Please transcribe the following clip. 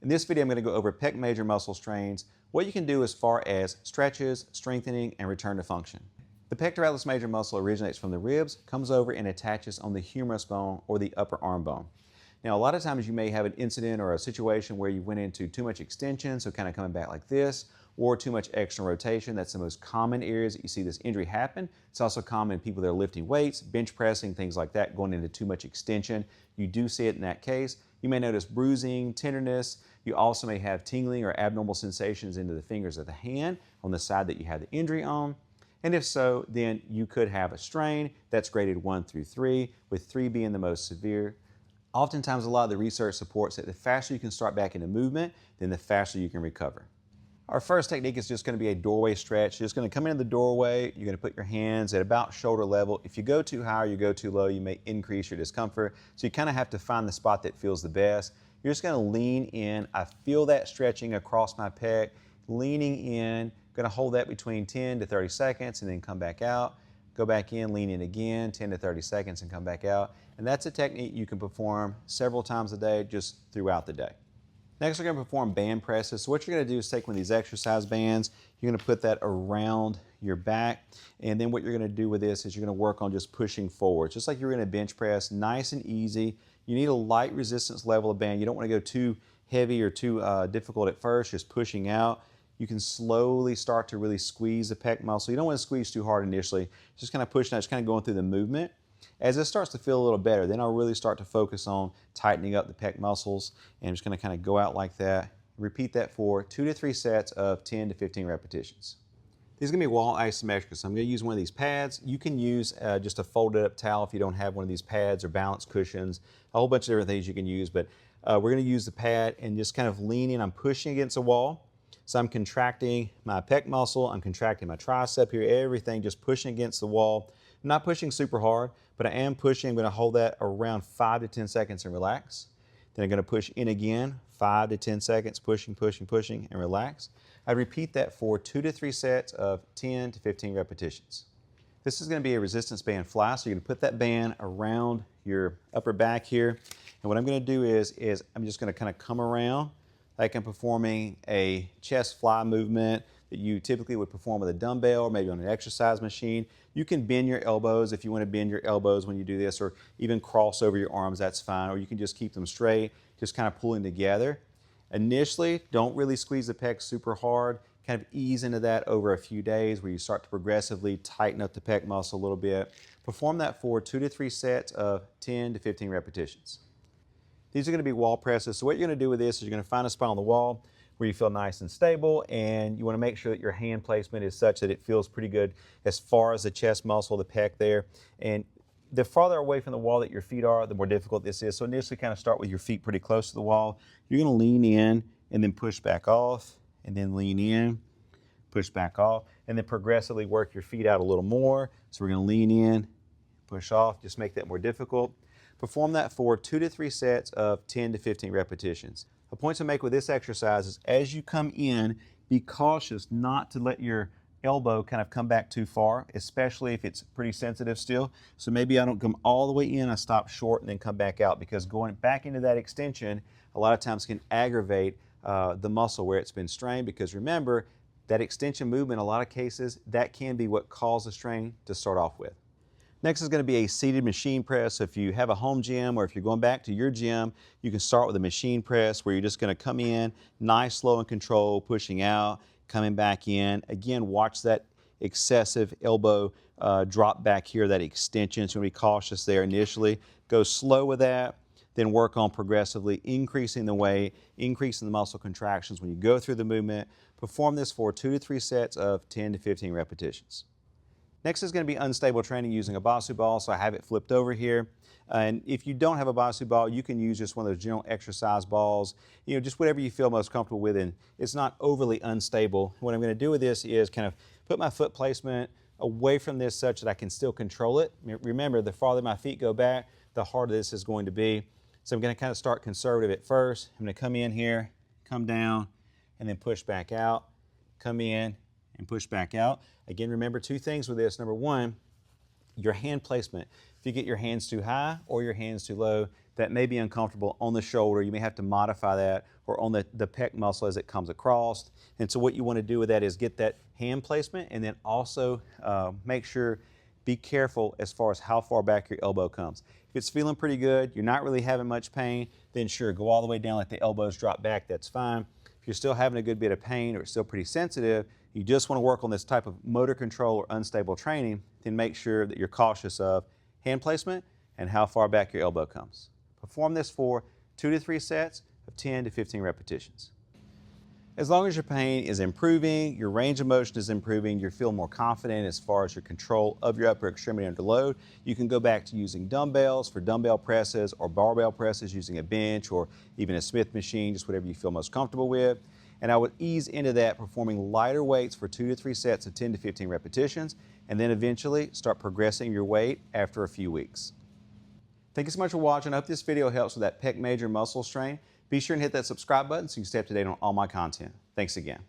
In this video, I'm going to go over pec major muscle strains, what you can do as far as stretches, strengthening, and return to function. The pectoralis major muscle originates from the ribs, comes over and attaches on the humerus bone or the upper arm bone. Now, a lot of times you may have an incident or a situation where you went into too much extension, so kind of coming back like this, or too much external rotation. That's the most common areas that you see this injury happen. It's also common in people that are lifting weights, bench pressing, things like that, going into too much extension. You do see it in that case. You may notice bruising, tenderness. You also may have tingling or abnormal sensations into the fingers of the hand on the side that you have the injury on. And if so, then you could have a strain that's graded 1 through 3, with 3 being the most severe. Oftentimes, a lot of the research supports that the faster you can start back into movement, then the faster you can recover. Our first technique is just going to be a doorway stretch. You're just going to come into the doorway. You're going to put your hands at about shoulder level. If you go too high or you go too low, you may increase your discomfort. So you kind of have to find the spot that feels the best. You're just going to lean in. I feel that stretching across my pec. Leaning in. Going to hold that between 10 to 30 seconds and then come back out. Go back in, lean in again, 10 to 30 seconds and come back out. And that's a technique you can perform several times a day, just throughout the day. Next, we're going to perform band presses. So what you're going to do is take one of these exercise bands. You're going to put that around your back. And then what you're going to do with this is you're going to work on just pushing forward, just like you're going to bench press, nice and easy. You need a light resistance level of band. You don't want to go too heavy or too difficult at first, just pushing out. You can slowly start to really squeeze the pec muscle. You don't want to squeeze too hard initially. Just kind of pushing out, just kind of going through the movement. As it starts to feel a little better, then I'll really start to focus on tightening up the pec muscles. And I'm just going to kind of go out like that. Repeat that for 2 to 3 sets of 10 to 15 repetitions. These are going to be wall isometric, so I'm going to use one of these pads. You can use just a folded up towel if you don't have one of these pads, or balance cushions, a whole bunch of different things you can use. But we're going to use the pad and just kind of leaning. I'm pushing against a wall. So I'm contracting my pec muscle, I'm contracting my tricep here, everything just pushing against the wall. I'm not pushing super hard, but I am pushing. I'm going to hold that around 5 to 10 seconds and relax. Then I'm going to push in again, 5 to 10 seconds, pushing, pushing, pushing, and relax. I repeat that for 2 to 3 sets of 10 to 15 repetitions. This is going to be a resistance band fly, so you're going to put that band around your upper back here. And what I'm going to do is I'm just going to kind of come around like I'm performing a chest fly movement that you typically would perform with a dumbbell or maybe on an exercise machine. You can bend your elbows if you want to bend your elbows when you do this, or even cross over your arms, that's fine. Or you can just keep them straight, just kind of pulling together. Initially, don't really squeeze the pec super hard. Kind of ease into that over a few days where you start to progressively tighten up the pec muscle a little bit. Perform that for 2 to 3 sets of 10 to 15 repetitions. These are going to be wall presses. So what you're going to do with this is you're going to find a spot on the wall where you feel nice and stable, and you want to make sure that your hand placement is such that it feels pretty good as far as the chest muscle, the pec there. And the farther away from the wall that your feet are, the more difficult this is. So initially kind of start with your feet pretty close to the wall. You're going to lean in and then push back off, and then lean in, push back off, and then progressively work your feet out a little more. So we're going to lean in, push off, just make that more difficult. Perform that for 2 to 3 sets of 10 to 15 repetitions. A point to make with this exercise is as you come in, be cautious not to let your elbow kind of come back too far, especially if it's pretty sensitive still. So maybe I don't come all the way in, I stop short and then come back out, because going back into that extension a lot of times can aggravate the muscle where it's been strained, because remember, that extension movement, in a lot of cases, that can be what caused the strain to start off with. Next is going to be a seated machine press. So if you have a home gym, or if you're going back to your gym, you can start with a machine press where you're just going to come in, nice, slow and control, pushing out, coming back in. Again, watch that excessive elbow drop back here, that extension. So be cautious there initially. Go slow with that, then work on progressively increasing the weight, increasing the muscle contractions when you go through the movement. Perform this for 2 to 3 sets of 10 to 15 repetitions. Next is going to be unstable training using a Basu ball, so I have it flipped over here. And if you don't have a Basu ball, you can use just one of those general exercise balls, just whatever you feel most comfortable with, and it's not overly unstable. What I'm going to do with this is kind of put my foot placement away from this such that I can still control it. Remember, the farther my feet go back, the harder this is going to be. So I'm going to kind of start conservative at first. I'm going to come in here, come down, and then push back out, come in, and push back out. Again, remember 2 things with this. Number 1, your hand placement. If you get your hands too high or your hands too low, that may be uncomfortable on the shoulder. You may have to modify that, or on the pec muscle as it comes across. And so what you want to do with that is get that hand placement, and then also make sure, be careful as far as how far back your elbow comes. If it's feeling pretty good, you're not really having much pain, then sure, go all the way down, let the elbows drop back, that's fine. If you're still having a good bit of pain or it's still pretty sensitive, you just want to work on this type of motor control or unstable training, then make sure that you're cautious of hand placement and how far back your elbow comes. Perform this for 2 to 3 sets of 10 to 15 repetitions. As long as your pain is improving, your range of motion is improving, you feel more confident as far as your control of your upper extremity under load, you can go back to using dumbbells for dumbbell presses, or barbell presses using a bench, or even a Smith machine, just whatever you feel most comfortable with. And I would ease into that, performing lighter weights for 2 to 3 sets of 10 to 15 repetitions, and then eventually start progressing your weight after a few weeks. Thank you so much for watching. I hope this video helps with that pec major muscle strain. Be sure and hit that subscribe button so you can stay up to date on all my content. Thanks again.